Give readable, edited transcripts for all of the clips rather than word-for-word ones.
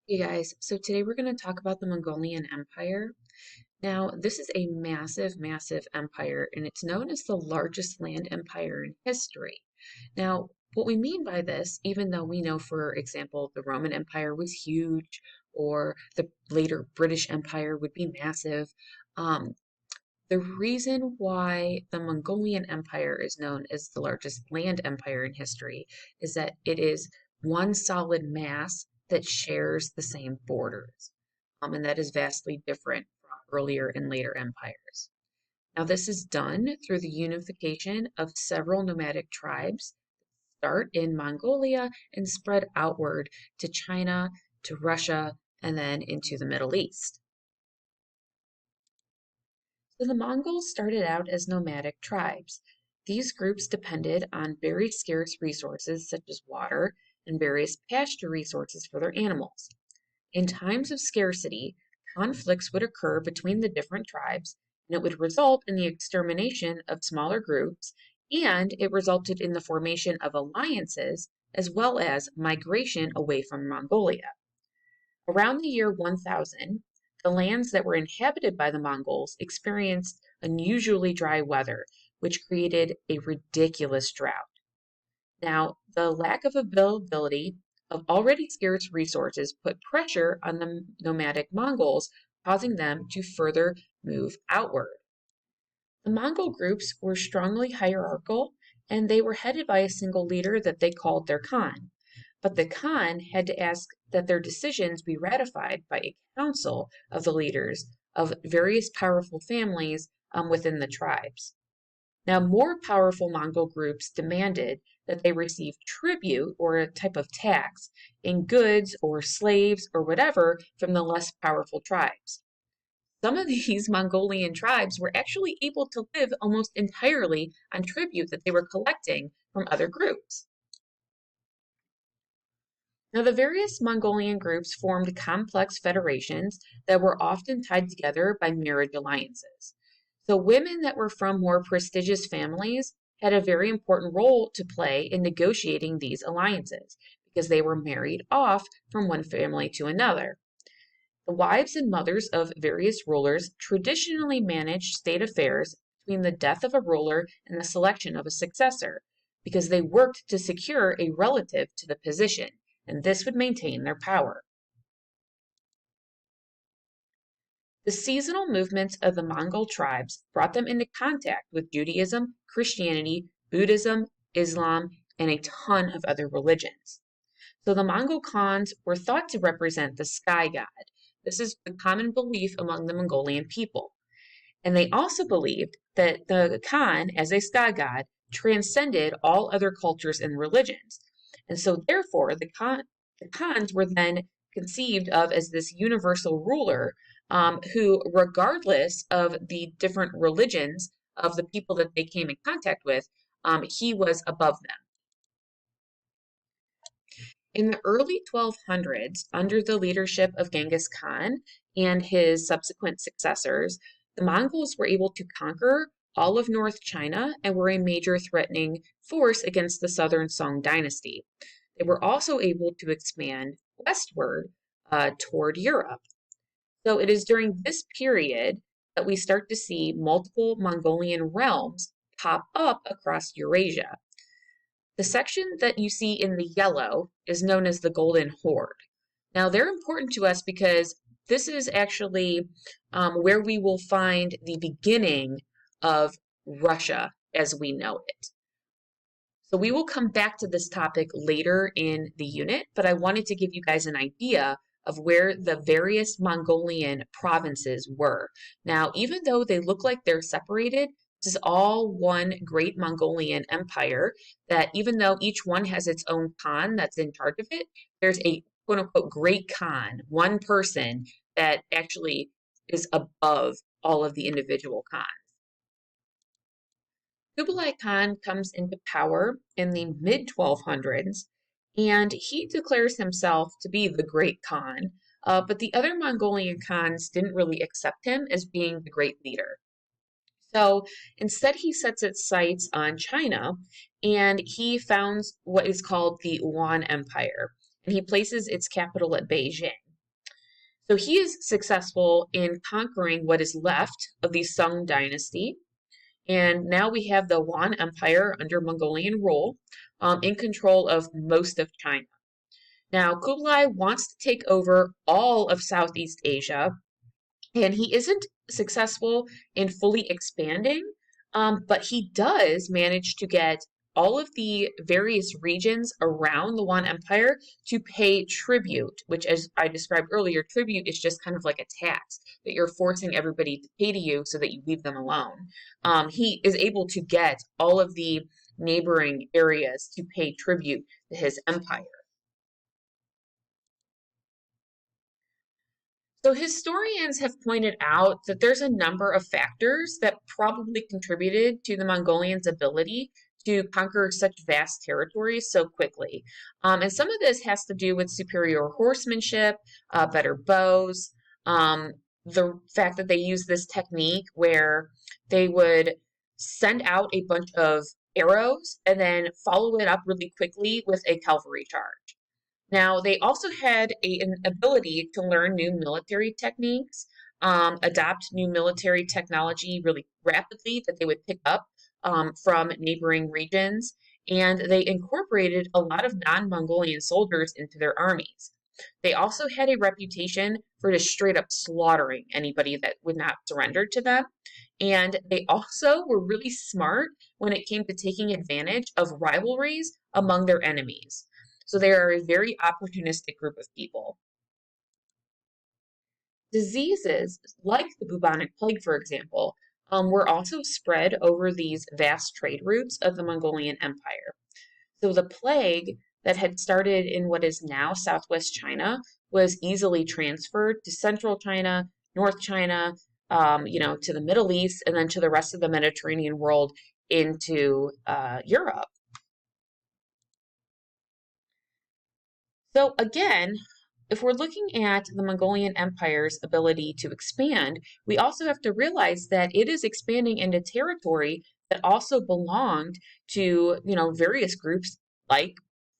Hey guys, so today we're going to talk about the Mongolian Empire. Now, this is a massive, massive empire, and it's known as the largest land empire in history. Now, what we mean by this, even though we know, for example, the Roman Empire was huge, or the later British Empire would be massive, um, the reason why the Mongolian Empire is known as the largest land empire in history is that it is one solid mass that shares the same borders. And that is vastly different from earlier and later empires. Now, this is done through the unification of several nomadic tribes that start in Mongolia and spread outward to China, to Russia, and then into the Middle East. So the Mongols started out as nomadic tribes. These groups depended on very scarce resources such as water and various pasture resources for their animals. In times of scarcity, conflicts would occur between the different tribes, and it would result in the extermination of smaller groups, and it resulted in the formation of alliances as well as migration away from Mongolia. Around the year 1000, the lands that were inhabited by the Mongols experienced unusually dry weather, which created a ridiculous drought. Now, the lack of availability of already scarce resources put pressure on the nomadic Mongols, causing them to further move outward. The Mongol groups were strongly hierarchical, and they were headed by a single leader that they called their Khan. But the Khan had to ask that their decisions be ratified by a council of the leaders of various powerful families within the tribes. Now, more powerful Mongol groups demanded that they receive tribute or a type of tax in goods or slaves or whatever from the less powerful tribes. Some of these Mongolian tribes were actually able to live almost entirely on tribute that they were collecting from other groups. Now, the various Mongolian groups formed complex federations that were often tied together by marriage alliances. So, women that were from more prestigious families had a very important role to play in negotiating these alliances because they were married off from one family to another. The wives and mothers of various rulers traditionally managed state affairs between the death of a ruler and the selection of a successor, because they worked to secure a relative to the position, and this would maintain their power. The seasonal movements of the Mongol tribes brought them into contact with Judaism, Christianity, Buddhism, Islam, and a ton of other religions. So the Mongol Khans were thought to represent the sky god. This is the common belief among the Mongolian people. And they also believed that the Khan, as a sky god, transcended all other cultures and religions. And so, therefore, the Khans were then conceived of as this universal ruler who, regardless of the different religions of the people that they came in contact with, he was above them. In the early 1200s, under the leadership of Genghis Khan and his subsequent successors, the Mongols were able to conquer all of North China and were a major threatening force against the southern Song dynasty. They were also able to expand westward toward Europe. So it is during this period that we start to see multiple Mongolian realms pop up across Eurasia. The section that you see in the yellow is known as the Golden Horde. Now, they're important to us because this is actually where we will find the beginning of Russia as we know it. So we will come back to this topic later in the unit, but I wanted to give you guys an idea of where the various Mongolian provinces were. Now, even though they look like they're separated, this is all one great Mongolian empire that even though each one has its own Khan that's in charge of it, there's a quote unquote great Khan, one person that actually is above all of the individual Khans. Kublai Khan comes into power in the mid 1200s and he declares himself to be the great Khan, but the other Mongolian Khans didn't really accept him as being the great leader. So instead, he sets its sights on China and he founds what is called the Yuan Empire, and he places its capital at Beijing. So he is successful in conquering what is left of the Sung dynasty. And now we have the Yuan Empire under Mongolian rule, in control of most of China. Now, Kublai wants to take over all of Southeast Asia, and he isn't successful in fully expanding, but he does manage to get all of the various regions around the Yuan Empire to pay tribute, which, as I described earlier, tribute is just kind of like a tax that you're forcing everybody to pay to you so that you leave them alone. He is able to get all of the neighboring areas to pay tribute to his empire. So historians have pointed out that there's a number of factors that probably contributed to the Mongolians' ability to conquer such vast territories so quickly. And some of this has to do with superior horsemanship, better bows, the fact that they use this technique where they would send out a bunch of arrows and then follow it up really quickly with a cavalry charge. Now, they also had an ability to learn new military techniques, adopt new military technology really rapidly that they would pick up from neighboring regions, and they incorporated a lot of non Mongolian soldiers into their armies. They also had a reputation for just straight up slaughtering anybody that would not surrender to them. And they also were really smart when it came to taking advantage of rivalries among their enemies. So they are a very opportunistic group of people. Diseases, like the bubonic plague, for example, were also spread over these vast trade routes of the Mongolian Empire. So the plague that had started in what is now southwest China was easily transferred to central China, North China, to the Middle East, and then to the rest of the Mediterranean world into Europe. So again, if we're looking at the Mongolian Empire's ability to expand, we also have to realize that it is expanding into territory that also belonged to, various groups like,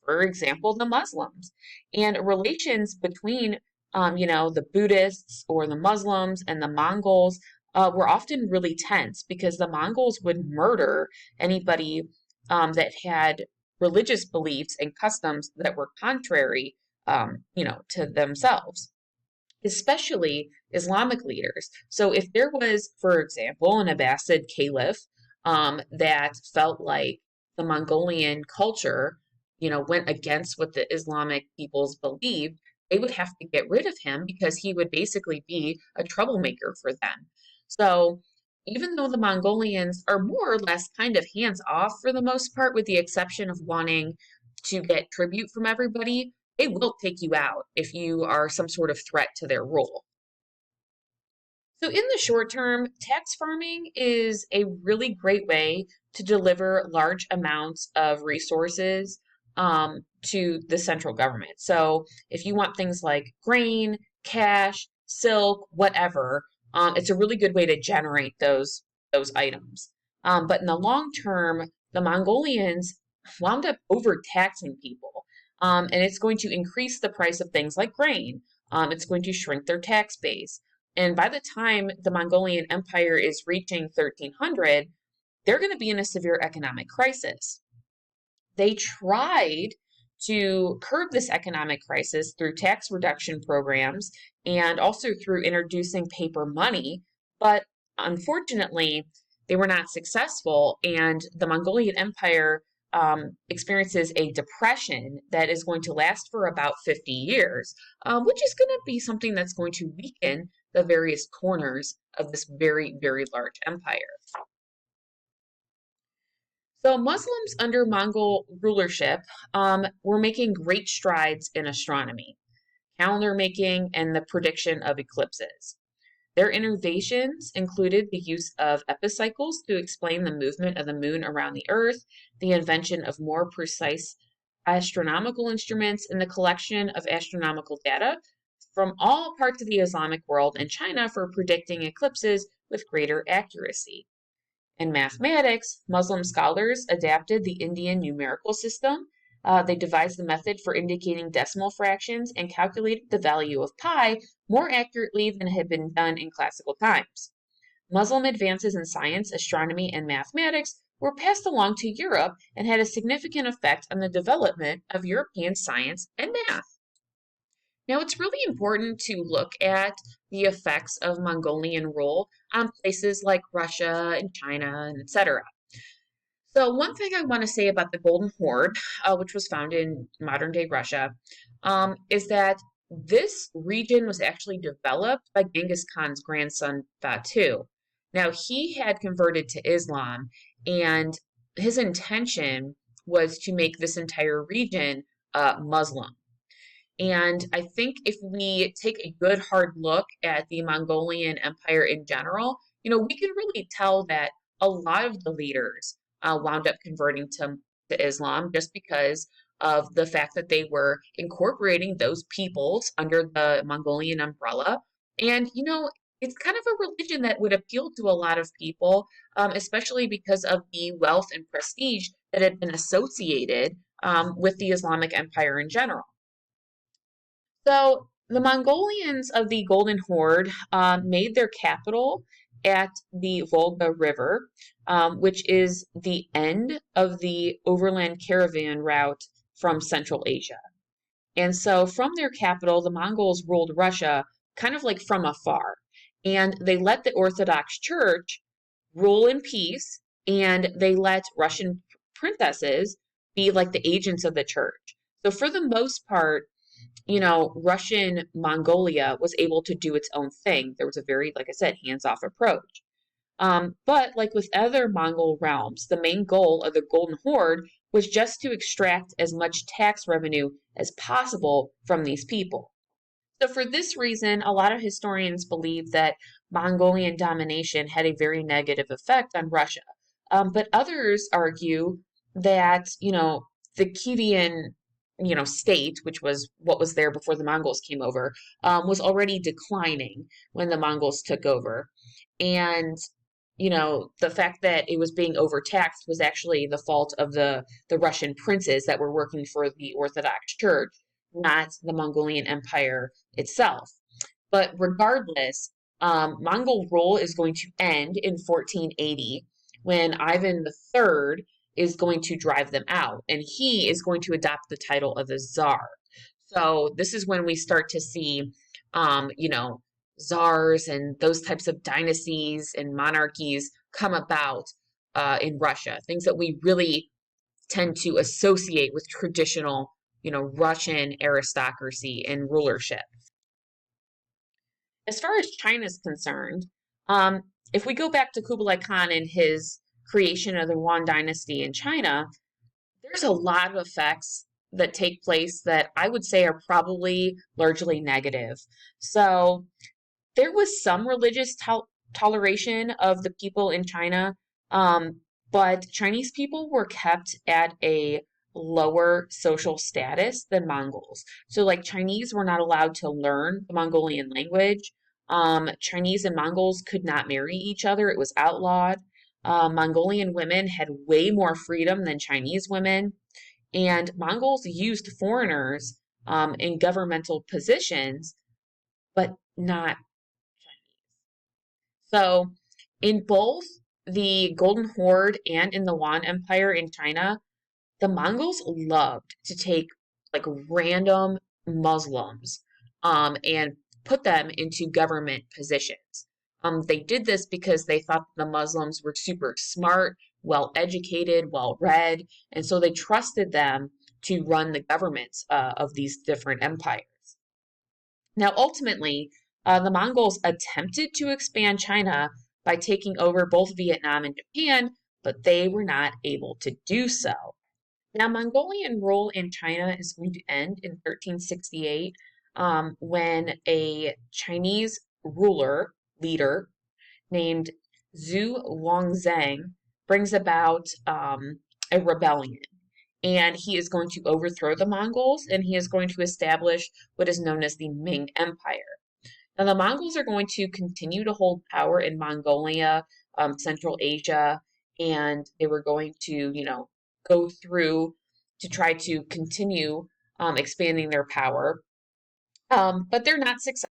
for example, the Muslims. And relations between, the Buddhists or the Muslims and the Mongols were often really tense because the Mongols would murder anybody that had religious beliefs and customs that were contrary, to themselves, especially Islamic leaders. So if there was, for example, an Abbasid caliph that felt like the Mongolian culture, went against what the Islamic peoples believed, they would have to get rid of him because he would basically be a troublemaker for them. So even though the Mongolians are more or less kind of hands off for the most part, with the exception of wanting to get tribute from everybody, they will take you out if you are some sort of threat to their rule. So, in the short term, tax farming is a really great way to deliver large amounts of resources to the central government. So, if you want things like grain, cash, silk, whatever, it's a really good way to generate those items. But in the long term, the Mongolians wound up overtaxing people, and it's going to increase the price of things like grain. It's going to shrink their tax base. And by the time the Mongolian Empire is reaching 1300, they're going to be in a severe economic crisis. They tried to curb this economic crisis through tax reduction programs and also through introducing paper money, but unfortunately, they were not successful, and the Mongolian Empire experiences a depression that is going to last for about 50 years, which is going to be something that's going to weaken the various corners of this very, very large empire. So Muslims under Mongol rulership were making great strides in astronomy, calendar making, and the prediction of eclipses. Their innovations included the use of epicycles to explain the movement of the moon around the Earth, the invention of more precise astronomical instruments, and the collection of astronomical data from all parts of the Islamic world and China for predicting eclipses with greater accuracy. In mathematics, Muslim scholars adapted the Indian numerical system, They devised the method for indicating decimal fractions and calculated the value of pi more accurately than had been done in classical times. Muslim advances in science, astronomy, and mathematics were passed along to Europe and had a significant effect on the development of European science and math. Now, it's really important to look at the effects of Mongolian rule on places like Russia and China and etc. So, one thing I want to say about the Golden Horde, which was found in modern day Russia, is that this region was actually developed by Genghis Khan's grandson Batu. Now, he had converted to Islam, and his intention was to make this entire region Muslim. And I think if we take a good hard look at the Mongolian Empire in general, we can really tell that a lot of the leaders wound up converting to Islam just because of the fact that they were incorporating those peoples under the Mongolian umbrella. And, it's kind of a religion that would appeal to a lot of people, especially because of the wealth and prestige that had been associated with the Islamic Empire in general. So the Mongolians of the Golden Horde made their capital at the Volga River, which is the end of the overland caravan route from Central Asia. And so from their capital, the Mongols ruled Russia kind of like from afar. And they let the Orthodox Church rule in peace, and they let Russian princesses be like the agents of the church. So for the most part, Russian Mongolia was able to do its own thing. There was a very, like I said, hands-off approach. But like with other Mongol realms, the main goal of the Golden Horde was just to extract as much tax revenue as possible from these people. So for this reason, a lot of historians believe that Mongolian domination had a very negative effect on Russia. But others argue that, the Kievan state, which was what was there before the Mongols came over, was already declining when the Mongols took over. And, the fact that it was being overtaxed was actually the fault of the Russian princes that were working for the Orthodox Church, not the Mongolian Empire itself. But regardless, Mongol rule is going to end in 1480 when Ivan III is going to drive them out, and he is going to adopt the title of the Tsar. So this is when we start to see, czars and those types of dynasties and monarchies come about in Russia, things that we really tend to associate with traditional, Russian aristocracy and rulership. As far as China is concerned, if we go back to Kublai Khan and his creation of the Yuan dynasty in China, there's a lot of effects that take place that I would say are probably largely negative. So there was some religious toleration of the people in China, but Chinese people were kept at a lower social status than Mongols. So, like, Chinese were not allowed to learn the Mongolian language. Chinese and Mongols could not marry each other, it was outlawed. Mongolian women had way more freedom than Chinese women, and Mongols used foreigners in governmental positions, but not Chinese. So, in both the Golden Horde and in the Yuan Empire in China, the Mongols loved to take like random Muslims and put them into government positions. They did this because they thought the Muslims were super smart, well educated, well read, and so they trusted them to run the governments of these different empires. Now, ultimately, the Mongols attempted to expand China by taking over both Vietnam and Japan, but they were not able to do so. Now, Mongolian rule in China is going to end in 1368 when a Chinese leader named Zhu Wangzhang brings about a rebellion. And he is going to overthrow the Mongols and he is going to establish what is known as the Ming Empire. Now, the Mongols are going to continue to hold power in Mongolia, Central Asia, and they were going to, go through to try to continue expanding their power. But they're not successful.